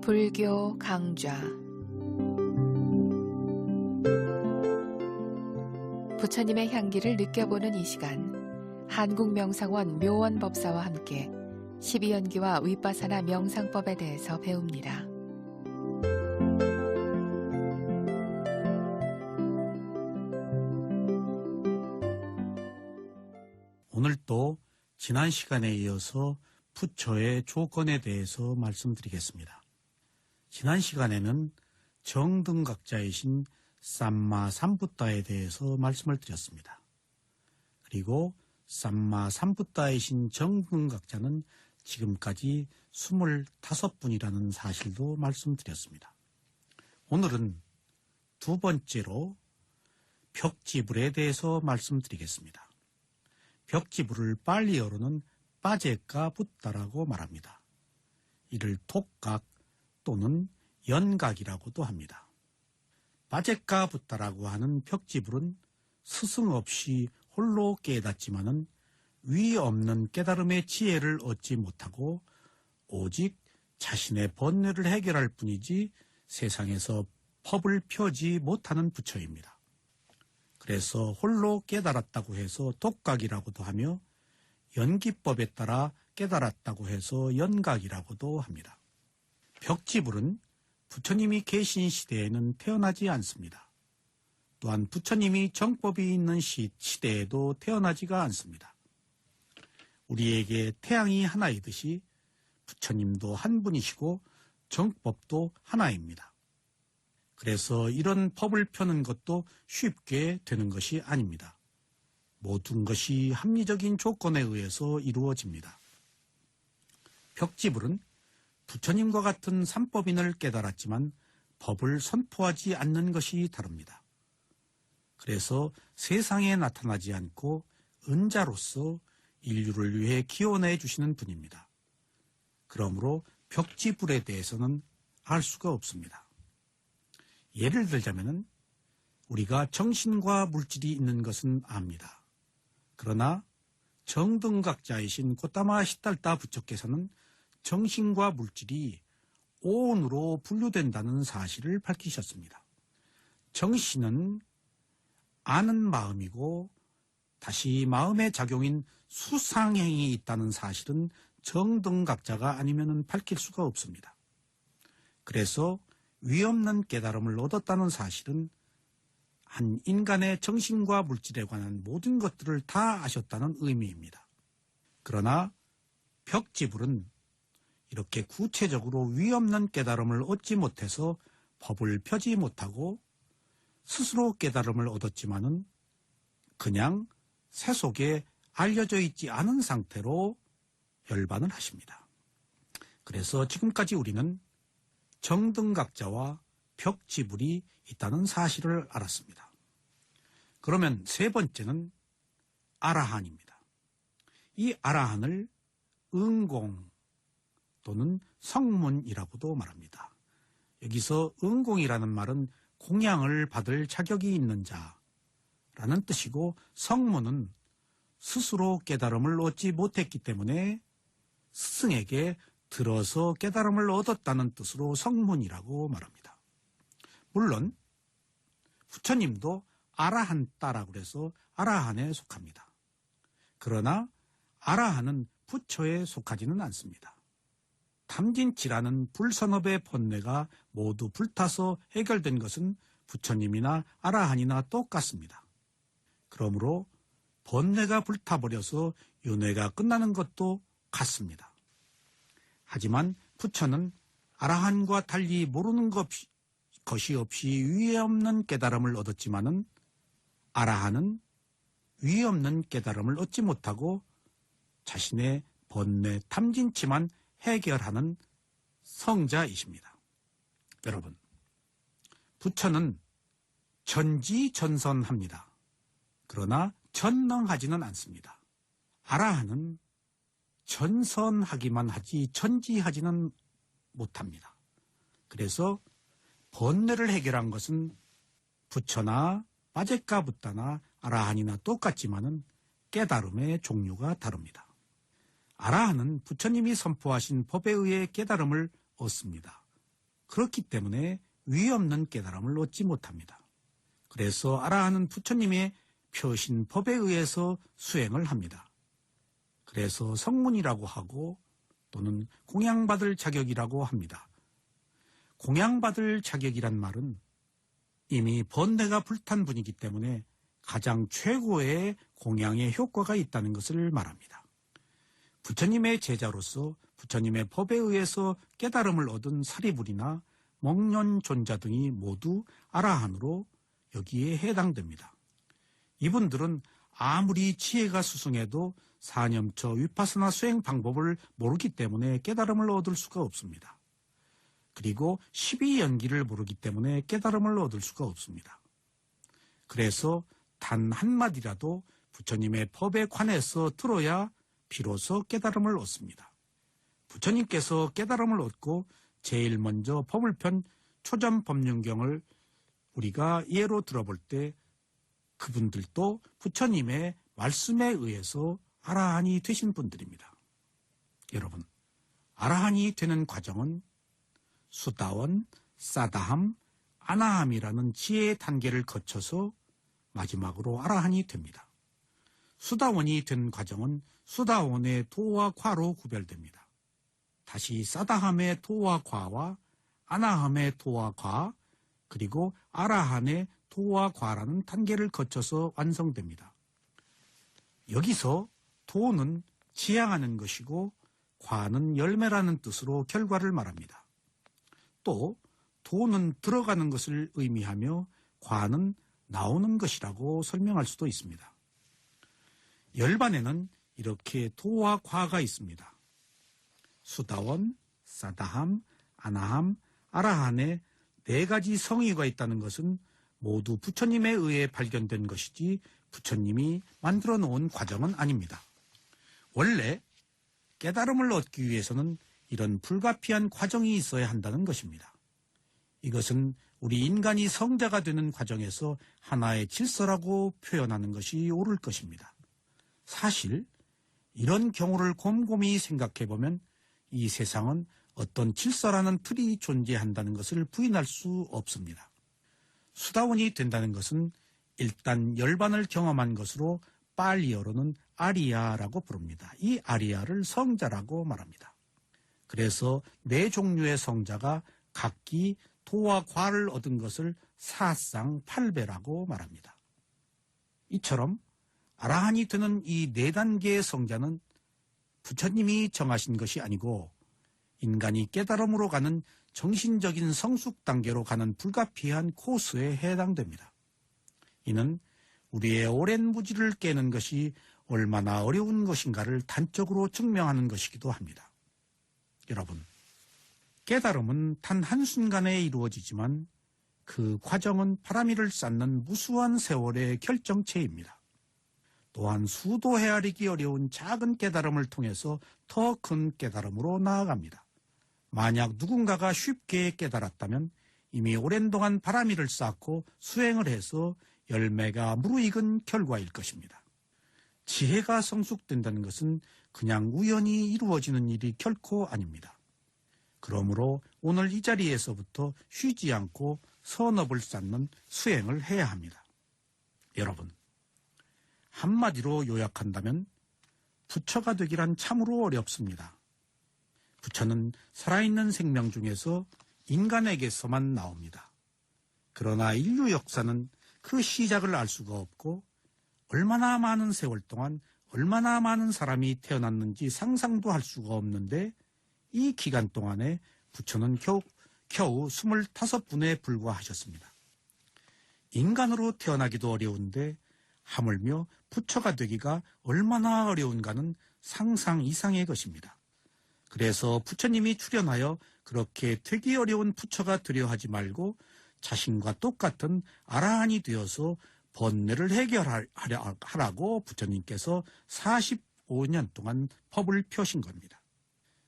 불교 강좌 부처님의 향기를 느껴보는 이 시간, 한국명상원 묘원법사와 함께 12연기와 윗바사나 명상법에 대해서 배웁니다. 오늘도 지난 시간에 이어서 부처의 조건에 대해서 말씀드리겠습니다. 지난 시간에는 정등각자이신 삼마 삼붓다에 대해서 말씀을 드렸습니다. 그리고 삼마 삼붓다이신 정등각자는 지금까지 25분이라는 사실도 말씀드렸습니다. 오늘은 두 번째로 벽지불에 대해서 말씀드리겠습니다. 벽지불을 빨리어로는 빠제가 붓다라고 말합니다. 이를 톡각 또는 연각이라고도 합니다. 빠제가 붓다라고 하는 벽지불은 스승 없이 홀로 깨닫지만은 위 없는 깨달음의 지혜를 얻지 못하고 오직 자신의 번뇌를 해결할 뿐이지 세상에서 법을 펴지 못하는 부처입니다. 그래서 홀로 깨달았다고 해서 독각이라고도 하며 연기법에 따라 깨달았다고 해서 연각이라고도 합니다. 벽지불은 부처님이 계신 시대에는 태어나지 않습니다. 또한 부처님이 정법이 있는 시대에도 태어나지가 않습니다. 우리에게 태양이 하나이듯이 부처님도 한 분이시고 정법도 하나입니다. 그래서 이런 법을 펴는 것도 쉽게 되는 것이 아닙니다. 모든 것이 합리적인 조건에 의해서 이루어집니다. 벽지불은 부처님과 같은 삼법인을 깨달았지만 법을 선포하지 않는 것이 다릅니다. 그래서 세상에 나타나지 않고 은자로서 인류를 위해 기원해 주시는 분입니다. 그러므로 벽지불에 대해서는 알 수가 없습니다. 예를 들자면 우리가 정신과 물질이 있는 것은 압니다. 그러나 정등각자이신 고타마 시달다 부처께서는 정신과 물질이 오온으로 분류된다는 사실을 밝히셨습니다. 정신은 아는 마음이고 다시 마음의 작용인 수상행이 있다는 사실은 정등각자가 아니면 밝힐 수가 없습니다. 그래서 위없는 깨달음을 얻었다는 사실은 한 인간의 정신과 물질에 관한 모든 것들을 다 아셨다는 의미입니다. 그러나 벽지불은 이렇게 구체적으로 위없는 깨달음을 얻지 못해서 법을 펴지 못하고 스스로 깨달음을 얻었지만은 그냥 세속에 알려져 있지 않은 상태로 열반을 하십니다. 그래서 지금까지 우리는 정등각자와 벽지불이 있다는 사실을 알았습니다. 그러면 세 번째는 아라한입니다. 이 아라한을 응공 또는 성문이라고도 말합니다. 여기서 응공이라는 말은 공양을 받을 자격이 있는 자라는 뜻이고 성문은 스스로 깨달음을 얻지 못했기 때문에 스승에게 들어서 깨달음을 얻었다는 뜻으로 성문이라고 말합니다. 물론 부처님도 아라한따라고 해서 아라한에 속합니다. 그러나 아라한은 부처에 속하지는 않습니다. 탐진치라는 불선업의 번뇌가 모두 불타서 해결된 것은 부처님이나 아라한이나 똑같습니다. 그러므로 번뇌가 불타버려서 윤회가 끝나는 것도 같습니다. 하지만 부처는 아라한과 달리 모르는 것이 없이 위에 없는 깨달음을 얻었지만은 아라한은 위에 없는 깨달음을 얻지 못하고 자신의 번뇌 탐진치만 해결하는 성자이십니다. 여러분, 부처는 전지전선합니다. 그러나 전능하지는 않습니다. 아라한은 전선하기만 하지 전지하지는 못합니다. 그래서 번뇌를 해결한 것은 부처나 빠제가 붓다나 아라한이나 똑같지만은 깨달음의 종류가 다릅니다. 아라한은 부처님이 선포하신 법에 의해 깨달음을 얻습니다. 그렇기 때문에 위 없는 깨달음을 얻지 못합니다. 그래서 아라한은 부처님의 표신 법에 의해서 수행을 합니다. 그래서 성문이라고 하고 또는 공양받을 자격이라고 합니다. 공양받을 자격이란 말은 이미 번뇌가 불탄 분이기 때문에 가장 최고의 공양의 효과가 있다는 것을 말합니다. 부처님의 제자로서 부처님의 법에 의해서 깨달음을 얻은 사리불이나 목련존자 등이 모두 아라한으로 여기에 해당됩니다. 이분들은 아무리 지혜가 수승해도 사념처 위파스나 수행 방법을 모르기 때문에 깨달음을 얻을 수가 없습니다. 그리고 12연기를 모르기 때문에 깨달음을 얻을 수가 없습니다. 그래서 단 한마디라도 부처님의 법에 관해서 들어야 비로소 깨달음을 얻습니다. 부처님께서 깨달음을 얻고 제일 먼저 법을 편 초전법륜경을 우리가 예로 들어볼 때 그분들도 부처님의 말씀에 의해서 아라한이 되신 분들입니다. 여러분, 아라한이 되는 과정은 수다원, 사다함, 아나함이라는 지혜의 단계를 거쳐서 마지막으로 아라한이 됩니다. 수다원이 된 과정은 수다원의 도와 과로 구별됩니다. 다시 사다함의 도와 과와 아나함의 도와 과, 그리고 아라한의 도와 과라는 단계를 거쳐서 완성됩니다. 여기서 도는 지향하는 것이고 과는 열매라는 뜻으로 결과를 말합니다. 또 도는 들어가는 것을 의미하며 과는 나오는 것이라고 설명할 수도 있습니다. 열반에는 이렇게 도와 과가 있습니다. 수다원, 사다함, 아나함, 아라한의 4가지 성의가 있다는 것은 모두 부처님에 의해 발견된 것이지 부처님이 만들어 놓은 과정은 아닙니다. 원래 깨달음을 얻기 위해서는 이런 불가피한 과정이 있어야 한다는 것입니다. 이것은 우리 인간이 성자가 되는 과정에서 하나의 질서라고 표현하는 것이 옳을 것입니다. 사실 이런 경우를 곰곰이 생각해보면 이 세상은 어떤 질서라는 틀이 존재한다는 것을 부인할 수 없습니다. 수다원이 된다는 것은 일단 열반을 경험한 것으로 빨리어로는 아리야라고 부릅니다. 이 아리야를 성자라고 말합니다. 그래서 4종류의 성자가 각기 도와 과를 얻은 것을 사상 8배라고 말합니다. 이처럼 아라한이 되는 이 4단계의 성자는 부처님이 정하신 것이 아니고 인간이 깨달음으로 가는 정신적인 성숙 단계로 가는 불가피한 코스에 해당됩니다. 이는 우리의 오랜 무지를 깨는 것이 얼마나 어려운 것인가를 단적으로 증명하는 것이기도 합니다. 여러분, 깨달음은 단 한순간에 이루어지지만 그 과정은 바람이를 쌓는 무수한 세월의 결정체입니다. 또한 수도 헤아리기 어려운 작은 깨달음을 통해서 더 큰 깨달음으로 나아갑니다. 만약 누군가가 쉽게 깨달았다면 이미 오랜 동안 바람이를 쌓고 수행을 해서 열매가 무르익은 결과일 것입니다. 지혜가 성숙된다는 것은 그냥 우연히 이루어지는 일이 결코 아닙니다. 그러므로 오늘 이 자리에서부터 쉬지 않고 선업을 쌓는 수행을 해야 합니다. 여러분, 한마디로 요약한다면 부처가 되기란 참으로 어렵습니다. 부처는 살아있는 생명 중에서 인간에게서만 나옵니다. 그러나 인류 역사는 그 시작을 알 수가 없고 얼마나 많은 세월 동안 얼마나 많은 사람이 태어났는지 상상도 할 수가 없는데 이 기간 동안에 부처는 겨우 25분에 불과하셨습니다. 인간으로 태어나기도 어려운데 하물며 부처가 되기가 얼마나 어려운가는 상상 이상의 것입니다. 그래서 부처님이 출현하여 그렇게 되기 어려운 부처가 되려 하지 말고 자신과 똑같은 아라한이 되어서 번뇌를 해결하라고 부처님께서 45년 동안 법을 펴신 겁니다.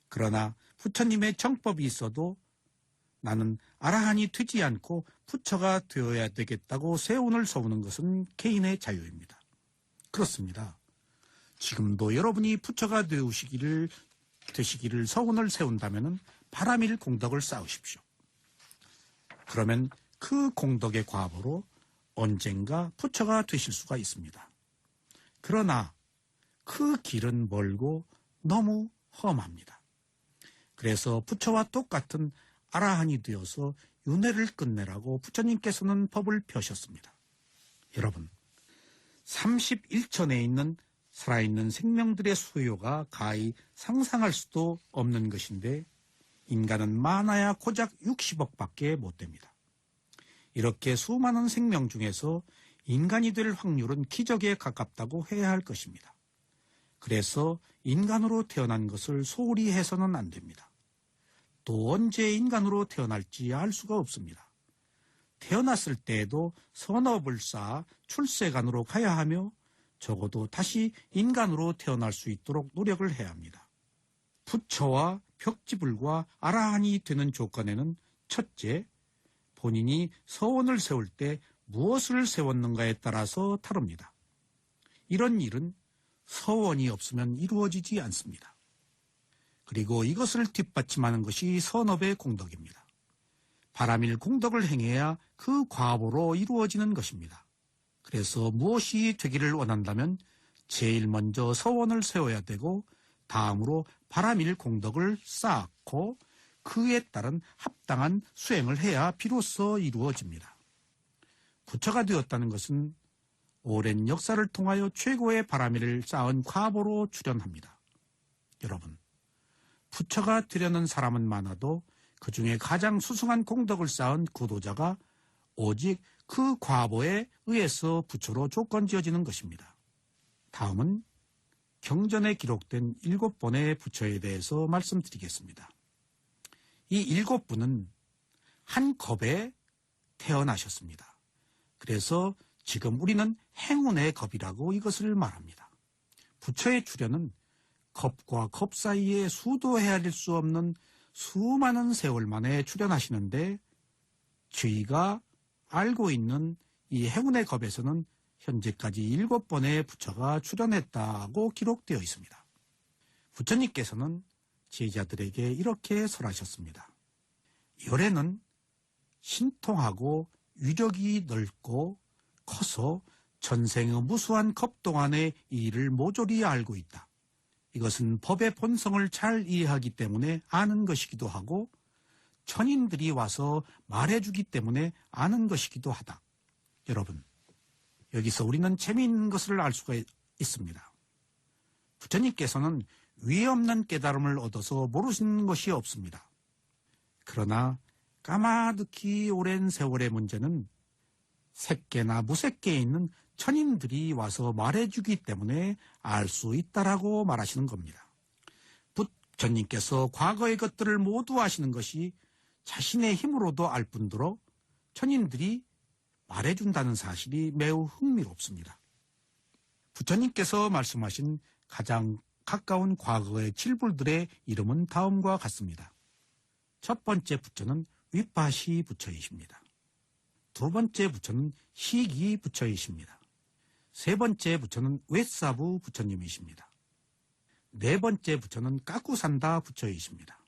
그러나 부처님의 정법이 있어도 나는 아라한이 되지 않고 부처가 되어야 되겠다고 세운을 서우는 것은 개인의 자유입니다. 그렇습니다. 지금도 여러분이 부처가 되시기를 서운을 세운다면 바람일 공덕을 쌓으십시오. 그러면 그 공덕의 과보로 언젠가 부처가 되실 수가 있습니다. 그러나 그 길은 멀고 너무 험합니다. 그래서 부처와 똑같은 아라한이 되어서 윤회를 끝내라고 부처님께서는 법을 펴셨습니다. 여러분, 31천에 있는 살아있는 생명들의 수요가 가히 상상할 수도 없는 것인데 인간은 많아야 고작 60억밖에 못 됩니다. 이렇게 수많은 생명 중에서 인간이 될 확률은 기적에 가깝다고 해야 할 것입니다. 그래서 인간으로 태어난 것을 소홀히 해서는 안 됩니다. 또 언제 인간으로 태어날지 알 수가 없습니다. 태어났을 때에도 선업을 쌓아 출세간으로 가야 하며 적어도 다시 인간으로 태어날 수 있도록 노력을 해야 합니다. 부처와 벽지불과 아라한이 되는 조건에는 첫째, 본인이 서원을 세울 때 무엇을 세웠는가에 따라서 다릅니다. 이런 일은 서원이 없으면 이루어지지 않습니다. 그리고 이것을 뒷받침하는 것이 선업의 공덕입니다. 바람일 공덕을 행해야 그 과보로 이루어지는 것입니다. 그래서 무엇이 되기를 원한다면 제일 먼저 서원을 세워야 되고 다음으로 바람일 공덕을 쌓고 그에 따른 합당한 수행을 해야 비로소 이루어집니다. 부처가 되었다는 것은 오랜 역사를 통하여 최고의 바람일을 쌓은 과보로 출현합니다. 여러분, 부처가 되려는 사람은 많아도 그 중에 가장 수승한 공덕을 쌓은 구도자가 오직 그 과보에 의해서 부처로 조건지어지는 것입니다. 다음은 경전에 기록된 7번의 부처에 대해서 말씀드리겠습니다. 이 7분은 한 겁에 태어나셨습니다. 그래서 지금 우리는 행운의 겁이라고 이것을 말합니다. 부처의 출현은 겁과 겁 사이에 수도 헤아릴 수 없는 수많은 세월 만에 출현하시는데 저희가 알고 있는 이 행운의 겁에서는 현재까지 7번의 부처가 출현했다고 기록되어 있습니다. 부처님께서는 제자들에게 이렇게 설하셨습니다. 열애는 신통하고 위력이 넓고 커서 전생의 무수한 겁 동안의 일을 모조리 알고 있다. 이것은 법의 본성을 잘 이해하기 때문에 아는 것이기도 하고 천인들이 와서 말해주기 때문에 아는 것이기도 하다. 여러분, 여기서 우리는 재미있는 것을 알 수가 있습니다. 부처님께서는 위에 없는 깨달음을 얻어서 모르시는 것이 없습니다. 그러나 까마득히 오랜 세월의 문제는 색계나 무색계에 있는 천인들이 와서 말해주기 때문에 알 수 있다라고 말하시는 겁니다. 부처님께서 과거의 것들을 모두 아시는 것이 자신의 힘으로도 알 뿐더러 천인들이 말해준다는 사실이 매우 흥미롭습니다. 부처님께서 말씀하신 가장 가까운 과거의 칠불들의 이름은 다음과 같습니다. 첫 번째 부처는 윗바시 부처이십니다. 두 번째 부처는 시기 부처이십니다. 세 번째 부처는 웨사부 부처님이십니다. 네 번째 부처는 까꾸산다 부처이십니다.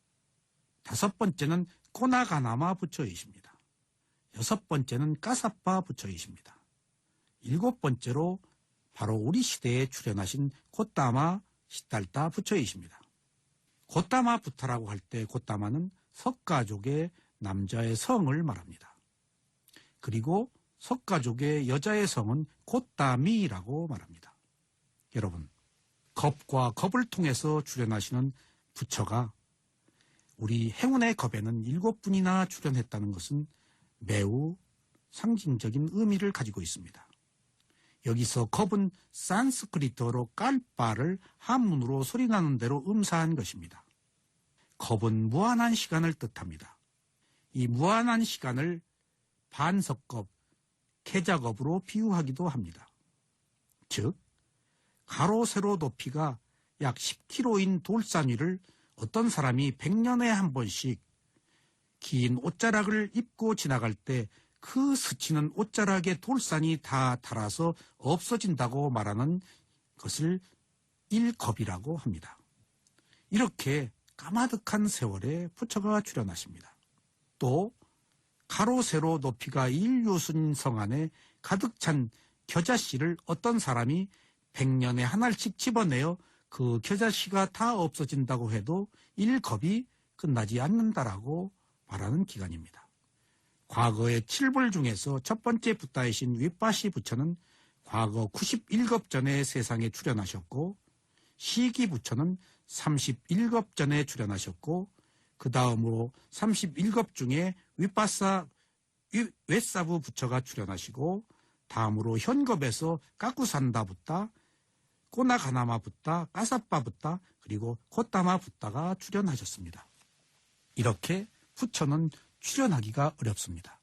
다섯 번째는 꼬나가나마 부처이십니다. 여섯 번째는 까사빠 부처이십니다. 일곱 번째로 바로 우리 시대에 출현하신 곶다마 시달다 부처이십니다. 곶다마 부타라고 할 때 곶다마는 석가족의 남자의 성을 말합니다. 그리고 석가족의 여자의 성은 곶다미라고 말합니다. 여러분, 겁과 겁을 통해서 출현하시는 부처가 우리 행운의 겁에는 7분이나 출현했다는 것은 매우 상징적인 의미를 가지고 있습니다. 여기서 겁은 산스크리트어로 깔바를 한문으로 소리나는 대로 음사한 것입니다. 겁은 무한한 시간을 뜻합니다. 이 무한한 시간을 반석겁, 계작겁으로 비유하기도 합니다. 즉, 가로 세로 높이가 약 10km인 돌산 위를 어떤 사람이 100년에 한 번씩 긴 옷자락을 입고 지나갈 때 그 스치는 옷자락의 돌산이 다 닳아서 없어진다고 말하는 것을 일겁이라고 합니다. 이렇게 까마득한 세월에 부처가 출현하십니다. 또 가로 세로 높이가 인류순 성안에 가득 찬 겨자씨를 어떤 사람이 100년에 하나씩 집어내어 그 겨자씨가 다 없어진다고 해도 일겁이 끝나지 않는다라고 말하는 기간입니다. 과거의 7불 중에서 첫 번째 붓다이신 윗바시 부처는 과거 91겁 전에 세상에 출현하셨고, 시기 부처는 31겁 전에 출현하셨고, 그 다음으로 31겁 중에 윗사부 부처가 출현하시고, 다음으로 현겁에서 까꾸산다 붓다, 꼬나가나마 붓다, 까사빠 붓다, 그리고 코타마 붓다가 출현하셨습니다. 이렇게 부처는 출현하기가 어렵습니다.